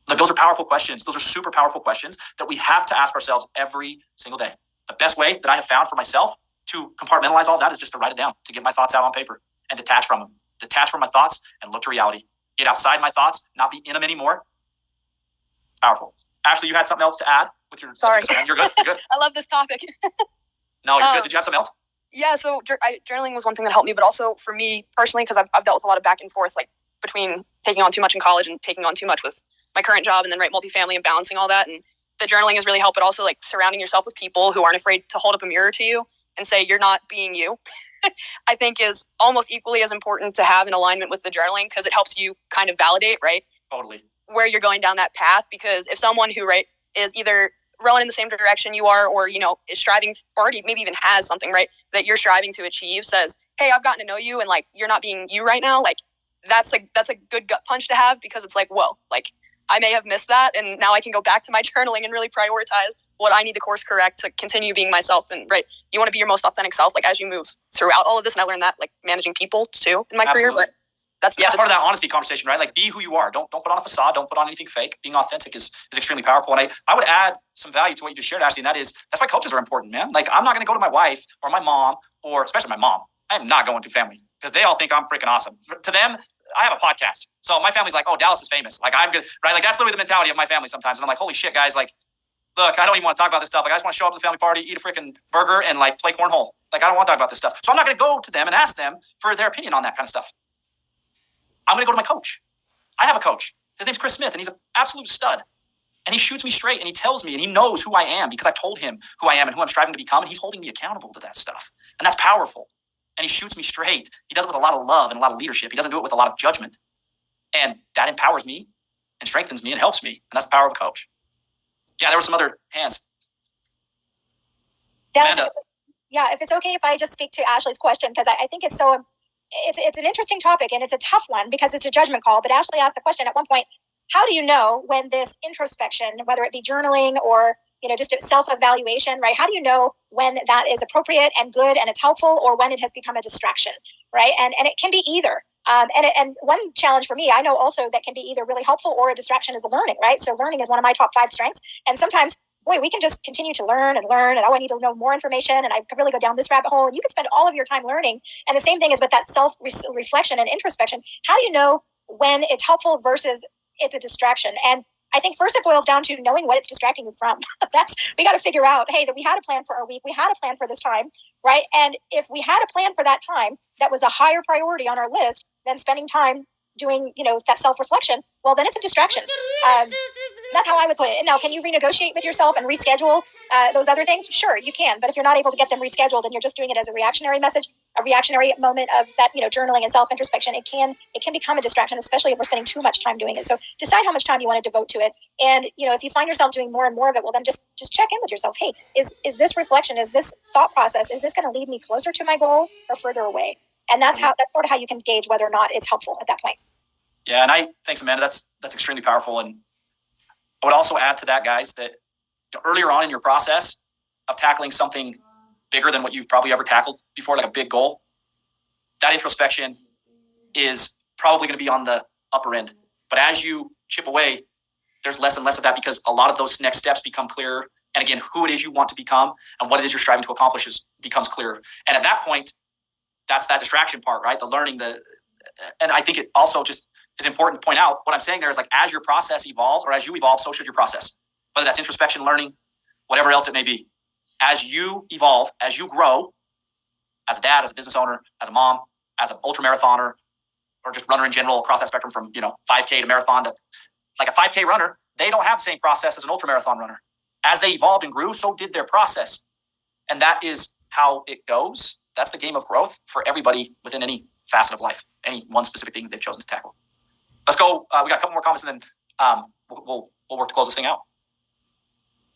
Like those are powerful questions. Those are super powerful questions that we have to ask ourselves every single day. The best way that I have found for myself to compartmentalize all that is just to write it down, to get my thoughts out on paper and detach from them. Detach from my thoughts and look to reality. Get outside my thoughts, not be in them anymore. Powerful. Ashley, you had something else to add? with your. Sorry. You're good. You're good. I love this topic. No, you're good. Did you have something else? Yeah, so journaling was one thing that helped me, but also for me personally, because I've dealt with a lot of back and forth, like between taking on too much in college and taking on too much with my current job, and then multifamily and balancing all that. And the journaling has really helped, but also like surrounding yourself with people who aren't afraid to hold up a mirror to you and say you're not being you. I think is almost equally as important to have in alignment with the journaling, because it helps you kind of validate, right? Totally. Where you're going down that path. Because if someone who, right, is either rowing in the same direction you are, or, you know, is striving, or maybe even has something, right, that you're striving to achieve, says, hey, I've gotten to know you and like, you're not being you right now. Like that's a good gut punch to have, because it's like, whoa, like I may have missed that. And now I can go back to my journaling and really prioritize what I need to course correct to continue being myself. And right, you want to be your most authentic self, like as you move throughout all of this. And I learned that like managing people too in my career, but that's part of that honesty conversation, right? Like be who you are. Don't put on a facade. Don't put on anything fake. Being authentic is extremely powerful. And I would add some value to what you just shared, Ashley, and that's why coaches are important, man. Like I'm not going to go to my wife or my mom, or especially my mom. I am not going to family because they all think I'm freaking awesome. To them, I have a podcast. So my family's like, oh, Dallas is famous. Like I'm good, right? Like that's literally the mentality of my family sometimes. And I'm like, holy shit, guys, like, look, I don't even want to talk about this stuff. Like I just want to show up to the family party, eat a freaking burger, and like play cornhole. Like I don't want to talk about this stuff. So I'm not going to go to them and ask them for their opinion on that kind of stuff. I'm going to go to my coach. I have a coach. His name's Chris Smith, and he's an absolute stud. And he shoots me straight, and he tells me, and he knows who I am because I told him who I am and who I'm striving to become, and he's holding me accountable to that stuff. And that's powerful. And he shoots me straight. He does it with a lot of love and a lot of leadership. He doesn't do it with a lot of judgment. And that empowers me and strengthens me and helps me. And that's the power of a coach. Yeah, there were some other hands. Amanda. Yeah, if it's okay if I just speak to Ashley's question, because I think it's so... It's an interesting topic, and it's a tough one because it's a judgment call. But Ashley asked the question at one point, how do you know when this introspection, whether it be journaling or, you know, just a self-evaluation, right? How do you know when that is appropriate and good and it's helpful, or when it has become a distraction, right? And it can be either. And one challenge for me, I know also that can be either really helpful or a distraction, is the learning, right? So learning is one of my top 5 strengths. And sometimes, boy, we can just continue to learn, and oh, I need to know more information, and I could really go down this rabbit hole. And you can spend all of your time learning. And the same thing is with that self-reflection and introspection. How do you know when it's helpful versus it's a distraction? And I think first it boils down to knowing what it's distracting you from. We got to figure out, hey, that we had a plan for our week. We had a plan for this time, right? And if we had a plan for that time that was a higher priority on our list than spending time doing, you know, that self-reflection, well, then it's a distraction. That's how I would put it. And now, can you renegotiate with yourself and reschedule those other things? Sure, you can. But if you're not able to get them rescheduled and you're just doing it as a reactionary message, a reactionary moment of that, you know, journaling and self-introspection, it can become a distraction, especially if we're spending too much time doing it. So decide how much time you want to devote to it. And, you know, if you find yourself doing more and more of it, well, then just check in with yourself. Hey, is this reflection, is this thought process, is this going to lead me closer to my goal or further away? And that's sort of how you can gauge whether or not it's helpful at that point. Yeah, and thanks, Amanda. That's extremely powerful. And I would also add to that, guys, that earlier on in your process of tackling something bigger than what you've probably ever tackled before, like a big goal, that introspection is probably going to be on the upper end. But as you chip away, there's less and less of that, because a lot of those next steps become clearer. And again, who it is you want to become and what it is you're striving to accomplish becomes clearer. And at that point, that's that distraction part, right? The learning, and I think it also just is important to point out, what I'm saying there is like, as your process evolves, or as you evolve, so should your process. Whether that's introspection, learning, whatever else it may be. As you evolve, as you grow, as a dad, as a business owner, as a mom, as an ultra marathoner, or just runner in general across that spectrum from, 5K to marathon to like a 5K runner, they don't have the same process as an ultra marathon runner. As they evolved and grew, so did their process. And that is how it goes. That's the game of growth for everybody within any facet of life, any one specific thing that they've chosen to tackle. Let's go. We got a couple more comments, and then we'll work to close this thing out.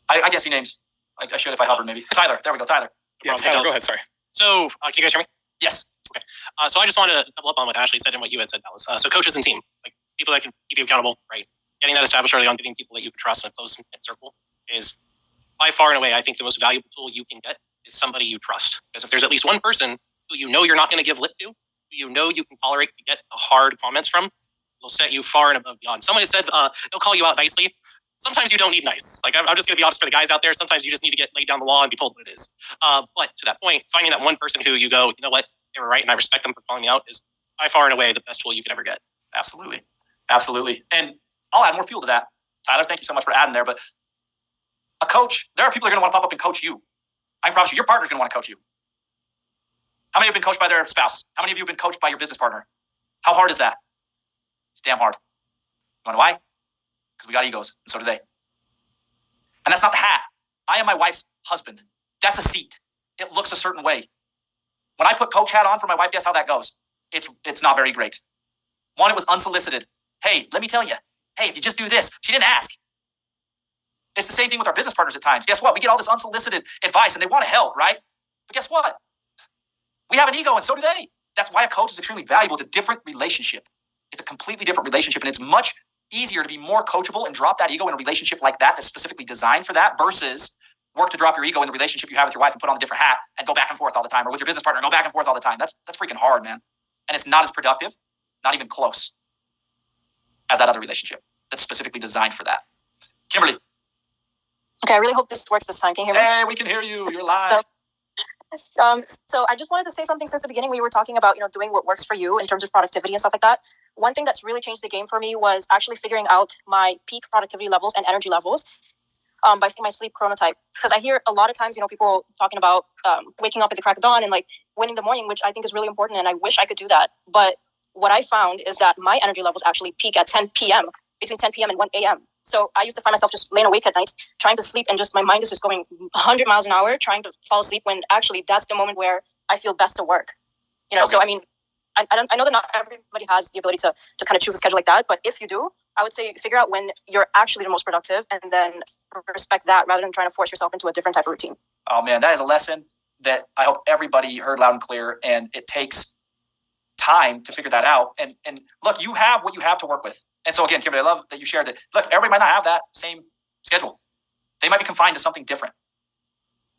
I can't see names. I should if I hovered, maybe. Tyler. There we go, Tyler. Yeah, Tyler, go ahead. Sorry. So, can you guys hear me? Yes. Okay. So I just wanted to double up on what Ashley said and what you had said, Dallas. So coaches and team, like people that can keep you accountable, right? Getting that established early on, getting people that you can trust in a close knit circle is by far and away, I think the most valuable tool you can get is somebody you trust. Because if there's at least one person who you know you're not going to give lip to, who you know you can tolerate to get the hard comments from, will set you far and above beyond. Someone had said they'll call you out nicely. Sometimes you don't need nice. Like I'm just going to be honest for the guys out there. Sometimes you just need to get laid down the law and be told what it is. But to that point, finding that one person who you go, you know what, they were right and I respect them for calling me out is by far and away the best tool you could ever get. Absolutely. Absolutely. And I'll add more fuel to that. Tyler, thank you so much for adding there. But A coach, there are people that are going to want to pop up and coach you. I can promise you, your partner's going to want to coach you. How many have been coached by their spouse? How many of you have been coached by your business partner? How hard is that? It's damn hard. You want to know why? Because we got egos, and so do they. And that's not the hat. I am my wife's husband. That's a seat. It looks a certain way. When I put coach hat on for my wife, guess how that goes? It's not very great. One, it was unsolicited. Hey, let me tell you. Hey, if you just do this, she didn't ask. It's the same thing with our business partners at times. Guess what? We get all this unsolicited advice and they want to help, right? But guess what? We have an ego and so do they. That's why a coach is extremely valuable. It's a different relationship. It's a completely different relationship, and it's much easier to be more coachable and drop that ego in a relationship like that that's specifically designed for that versus work to drop your ego in the relationship you have with your wife and put on a different hat and go back and forth all the time, or with your business partner and go back and forth all the time. That's freaking hard, man. And it's not as productive, not even close, as that other relationship that's specifically designed for that. Kimberly. Okay, I really hope this works this time. Can you hear me? Hey, we can hear you. You're live. So I just wanted to say something since the beginning. We were talking about, doing what works for you in terms of productivity and stuff like that. One thing that's really changed the game for me was actually figuring out my peak productivity levels and energy levels by my sleep chronotype. Because I hear a lot of times, people talking about waking up at the crack of dawn and like winning the morning, which I think is really important. And I wish I could do that. But what I found is that my energy levels actually peak at 10 p.m., between 10 p.m. and 1 a.m. So I used to find myself just laying awake at night, trying to sleep, and just my mind is just going 100 miles an hour, trying to fall asleep when actually that's the moment where I feel best to work. So I mean, I know that not everybody has the ability to just kind of choose a schedule like that, but if you do, I would say figure out when you're actually the most productive and then respect that rather than trying to force yourself into a different type of routine. Oh man, that is a lesson that I hope everybody heard loud and clear, and it takes time to figure that out. And look, you have what you have to work with. And so again, Kimberly, I love that you shared it. Look, everybody might not have that same schedule. They might be confined to something different.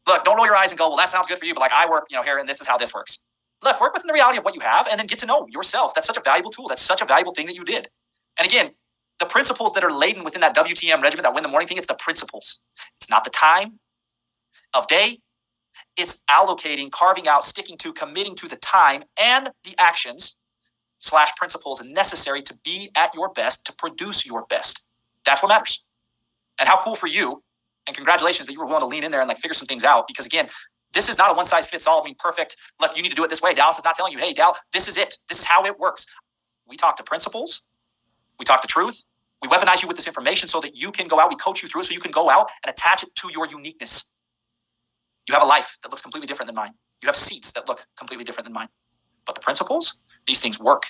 Look, don't roll your eyes and go, well, that sounds good for you, but like I work, here, and this is how this works. Look, work within the reality of what you have and then get to know yourself. That's such a valuable tool. That's such a valuable thing that you did. And again, the principles that are laden within that WTM regimen, that win the morning thing, it's the principles. It's not the time of day. It's allocating, carving out, sticking to, committing to the time and the actions / principles necessary to be at your best, to produce your best. That's what matters. And how cool for you, and congratulations that you were willing to lean in there and like figure some things out, because again, this is not a one size fits all. I mean, perfect. Look, you need to do it this way. Dallas is not telling you, hey, Dal, this is it. This is how it works. We talk to principles. We talk to truth. We weaponize you with this information so that you can go out. We coach you through so you can go out and attach it to your uniqueness. You have a life that looks completely different than mine. You have seats that look completely different than mine. But the principles, these things work.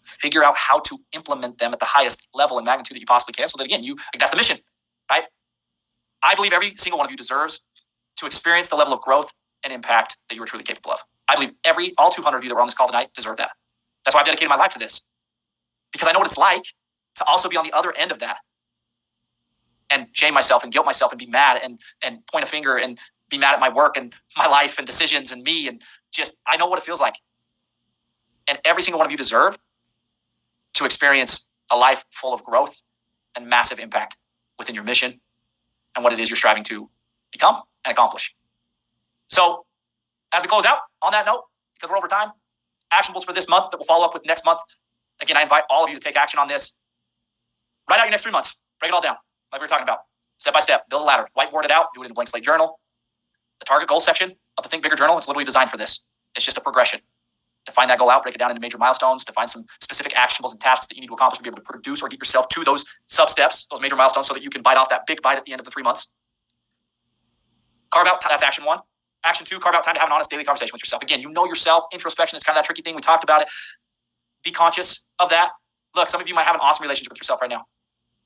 Figure out how to implement them at the highest level and magnitude that you possibly can so that, again, that's the mission, right? I believe every single one of you deserves to experience the level of growth and impact that you are truly capable of. I believe all 200 of you that were on this call tonight deserve that. That's why I've dedicated my life to this, because I know what it's like to also be on the other end of that and shame myself and guilt myself and be mad and point a finger and be mad at my work and my life and decisions and me, and just, I know what it feels like. And every single one of you deserve to experience a life full of growth and massive impact within your mission and what it is you're striving to become and accomplish. So as we close out on that note, because we're over time, actionables for this month that we'll follow up with next month. Again, I invite all of you to take action on this. Write out your next 3 months. Break it all down, like we were talking about. Step by step, build a ladder, whiteboard it out, do it in a blank slate journal. The target goal section of the Think Bigger journal, it's literally designed for this. It's just a progression. Define that goal out, break it down into major milestones, define some specific actionables and tasks that you need to accomplish to be able to produce or get yourself to those sub-steps, those major milestones, so that you can bite off that big bite at the end of the 3 months. Carve out, that's action 1. Action 2, carve out time to have an honest daily conversation with yourself. Again, you know yourself. Introspection is kind of that tricky thing. We talked about it. Be conscious of that. Look, some of you might have an awesome relationship with yourself right now.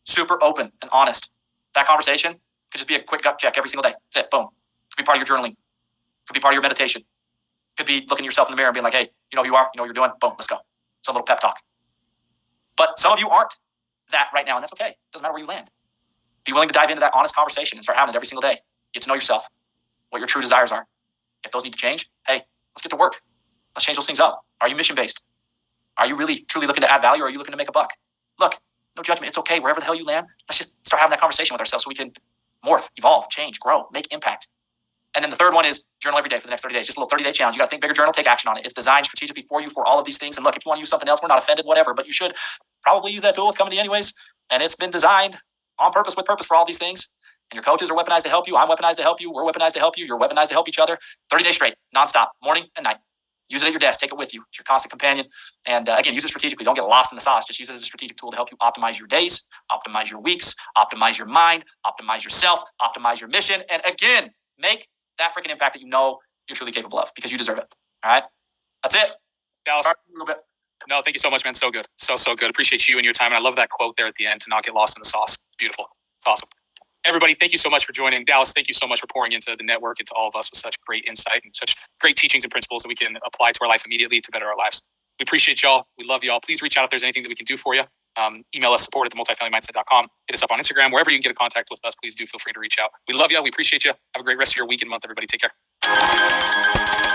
Super open and honest. That conversation could just be a quick gut check every single day. That's it. Boom. Could be part of your journaling. Could be part of your meditation. Could be looking yourself in the mirror and being like, hey, you know who you are, you know what you're doing. Boom, let's go. It's a little pep talk. But some of you aren't that right now, and that's okay. Doesn't matter where you land. Be willing to dive into that honest conversation and start having it every single day. Get to know yourself, what your true desires are. If those need to change, hey, let's get to work. Let's change those things up. Are you mission-based? Are you really, truly looking to add value, or are you looking to make a buck? Look, no judgment. It's okay. Wherever the hell you land, let's just start having that conversation with ourselves so we can morph, evolve, change, grow, make impact. And then the third one is journal every day for the next 30 days. Just a little 30-day challenge. You got to think bigger journal, take action on it. It's designed strategically for you for all of these things. And look, if you want to use something else, we're not offended, whatever, but you should probably use that tool. It's coming to you anyways. And it's been designed on purpose, with purpose for all these things. And your coaches are weaponized to help you. I'm weaponized to help you. We're weaponized to help you. You're weaponized to help each other. 30 days straight, nonstop, morning and night. Use it at your desk. Take it with you. It's your constant companion. And again, use it strategically. Don't get lost in the sauce. Just use it as a strategic tool to help you optimize your days, optimize your weeks, optimize your mind, optimize yourself, optimize your mission. And again, make that freaking impact that you know you're truly capable of, because you deserve it. All right? That's it. Dallas. Sorry, a little bit. No, thank you so much, man. So good. So good. Appreciate you and your time. And I love that quote there at the end, to not get lost in the sauce. It's beautiful. It's awesome. Everybody, thank you so much for joining. Dallas, thank you so much for pouring into the network, into all of us with such great insight and such great teachings and principles that we can apply to our life immediately to better our lives. We appreciate y'all. We love y'all. Please reach out if there's anything that we can do for you. Email us, support@themultifamilymindset.com. Hit us up on Instagram. Wherever you can get in contact with us, please do feel free to reach out. We love y'all. We appreciate you. Have a great rest of your week and month, everybody. Take care.